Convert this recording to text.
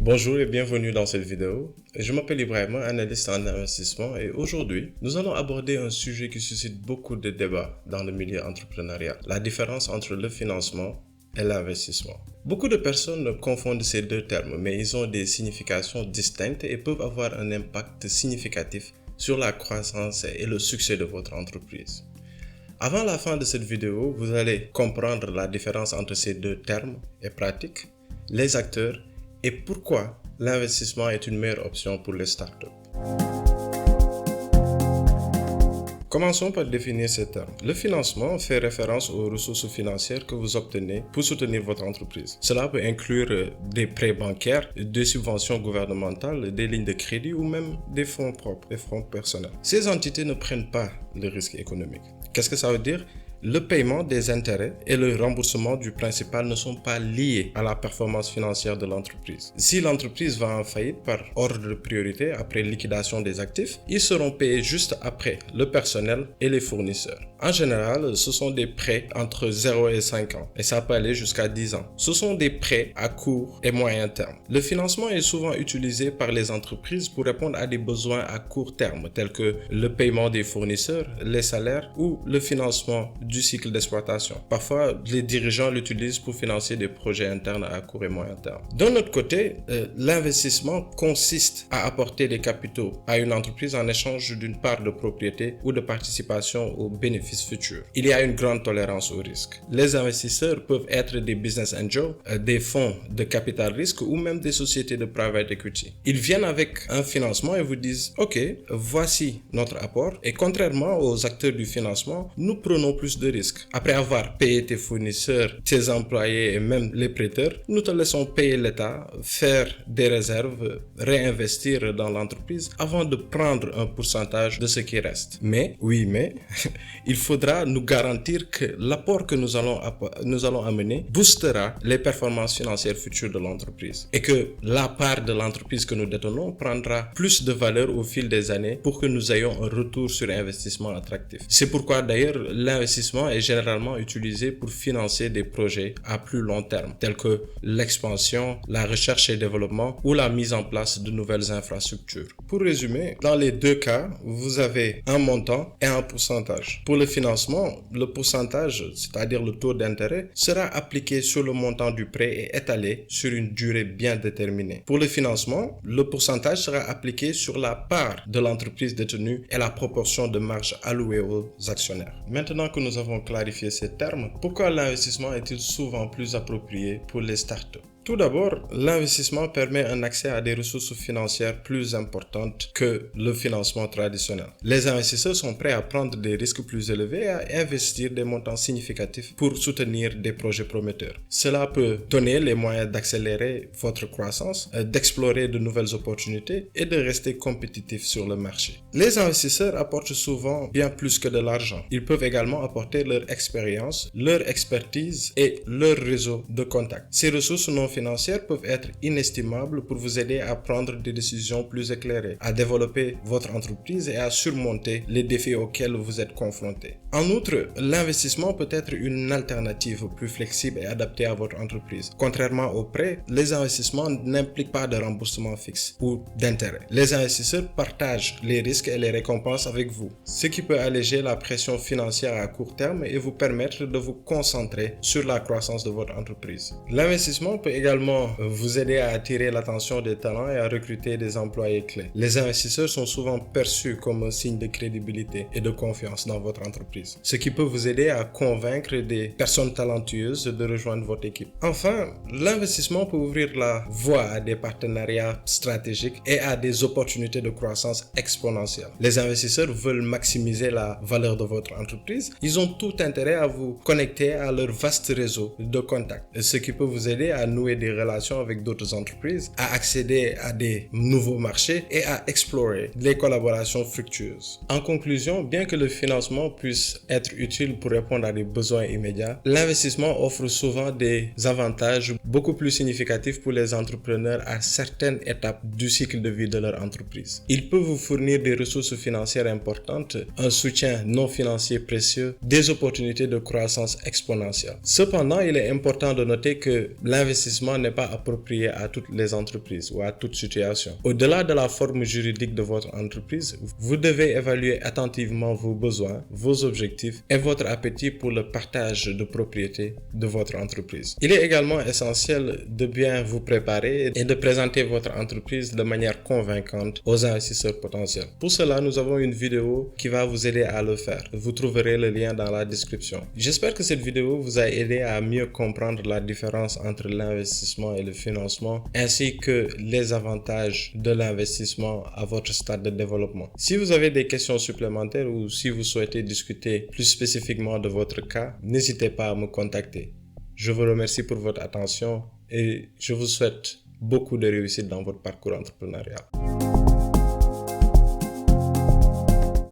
Bonjour et bienvenue dans cette vidéo. Je m'appelle Ibrahima, analyste en investissement et aujourd'hui, nous allons aborder un sujet qui suscite beaucoup de débats dans le milieu entrepreneurial, la différence entre le financement et l'investissement. Beaucoup de personnes confondent ces deux termes, mais ils ont des significations distinctes et peuvent avoir un impact significatif sur la croissance et le succès de votre entreprise. Avant la fin de cette vidéo, vous allez comprendre la différence entre ces deux termes et pratiques, les acteurs et pourquoi l'investissement est une meilleure option pour les startups. Commençons par définir ces termes. Le financement fait référence aux ressources financières que vous obtenez pour soutenir votre entreprise. Cela peut inclure des prêts bancaires, des subventions gouvernementales, des lignes de crédit ou même des fonds propres, des fonds personnels. Ces entités ne prennent pas le risque économique. Qu'est-ce que ça veut dire ? Le paiement des intérêts et le remboursement du principal ne sont pas liés à la performance financière de l'entreprise. Si l'entreprise va en faillite par ordre de priorité après liquidation des actifs, ils seront payés juste après le personnel et les fournisseurs. En général, ce sont des prêts entre 0 et 5 ans et ça peut aller jusqu'à 10 ans. Ce sont des prêts à court et moyen terme. Le financement est souvent utilisé par les entreprises pour répondre à des besoins à court terme tels que le paiement des fournisseurs, les salaires ou le financement du cycle d'exploitation. Parfois, les dirigeants l'utilisent pour financer des projets internes à court et moyen terme. D'un autre côté, l'investissement consiste à apporter des capitaux à une entreprise en échange d'une part de propriété ou de participation aux bénéfices futurs. Il y a une grande tolérance au risque. Les investisseurs peuvent être des business angels, des fonds de capital risque ou même des sociétés de private equity. Ils viennent avec un financement et vous disent « Ok, voici notre apport » et contrairement aux acteurs du financement, nous prenons plus de risques. Après avoir payé tes fournisseurs, tes employés et même les prêteurs, nous te laissons payer l'État, faire des réserves, réinvestir dans l'entreprise avant de prendre un pourcentage de ce qui reste. Mais, il faudra nous garantir que l'apport que nous allons amener boostera les performances financières futures de l'entreprise et que la part de l'entreprise que nous détenons prendra plus de valeur au fil des années pour que nous ayons un retour sur investissement attractif. C'est pourquoi d'ailleurs l'investissement est généralement utilisé pour financer des projets à plus long terme, tels que l'expansion, la recherche et développement ou la mise en place de nouvelles infrastructures. Pour résumer, dans les deux cas, vous avez un montant et un pourcentage. Pour le financement, le pourcentage, c'est-à-dire le taux d'intérêt, sera appliqué sur le montant du prêt et étalé sur une durée bien déterminée. Pour le financement, le pourcentage sera appliqué sur la part de l'entreprise détenue et la proportion de marge allouée aux actionnaires. Maintenant que nous avons clarifié ces termes, pourquoi l'investissement est-il souvent plus approprié pour les startups? Tout d'abord, l'investissement permet un accès à des ressources financières plus importantes que le financement traditionnel. Les investisseurs sont prêts à prendre des risques plus élevés et à investir des montants significatifs pour soutenir des projets prometteurs. Cela peut donner les moyens d'accélérer votre croissance, d'explorer de nouvelles opportunités et de rester compétitif sur le marché. Les investisseurs apportent souvent bien plus que de l'argent. Ils peuvent également apporter leur expérience, leur expertise et leur réseau de contacts. Ces ressources non financières peuvent être inestimables pour vous aider à prendre des décisions plus éclairées, à développer votre entreprise et à surmonter les défis auxquels vous êtes confrontés. En outre, l'investissement peut être une alternative plus flexible et adaptée à votre entreprise. Contrairement aux prêts, les investissements n'impliquent pas de remboursement fixe ou d'intérêt. Les investisseurs partagent les risques et les récompenses avec vous, ce qui peut alléger la pression financière à court terme et vous permettre de vous concentrer sur la croissance de votre entreprise. L'investissement peut également vous aider à attirer l'attention des talents et à recruter des employés clés. Les investisseurs sont souvent perçus comme un signe de crédibilité et de confiance dans votre entreprise, ce qui peut vous aider à convaincre des personnes talentueuses de rejoindre votre équipe. Enfin, l'investissement peut ouvrir la voie à des partenariats stratégiques et à des opportunités de croissance exponentielle. Les investisseurs veulent maximiser la valeur de votre entreprise. Ils ont tout intérêt à vous connecter à leur vaste réseau de contacts, ce qui peut vous aider à nouer des relations avec d'autres entreprises, à accéder à des nouveaux marchés et à explorer les collaborations fructueuses. En conclusion, bien que le financement puisse être utile pour répondre à des besoins immédiats, l'investissement offre souvent des avantages beaucoup plus significatifs pour les entrepreneurs à certaines étapes du cycle de vie de leur entreprise. Il peut vous fournir des ressources financières importantes, un soutien non financier précieux, des opportunités de croissance exponentielle. Cependant, il est important de noter que l'investissement l'investissement n'est pas approprié à toutes les entreprises ou à toute situation. Au-delà de la forme juridique de votre entreprise, vous devez évaluer attentivement vos besoins, vos objectifs et votre appétit pour le partage de propriété de votre entreprise. Il est également essentiel de bien vous préparer et de présenter votre entreprise de manière convaincante aux investisseurs potentiels. Pour cela, nous avons une vidéo qui va vous aider à le faire. Vous trouverez le lien dans la description. J'espère que cette vidéo vous a aidé à mieux comprendre la différence entre l'investissement et le financement, ainsi que les avantages de l'investissement à votre stade de développement. Si vous avez des questions supplémentaires ou si vous souhaitez discuter plus spécifiquement de votre cas, n'hésitez pas à me contacter. Je vous remercie pour votre attention et je vous souhaite beaucoup de réussite dans votre parcours entrepreneurial.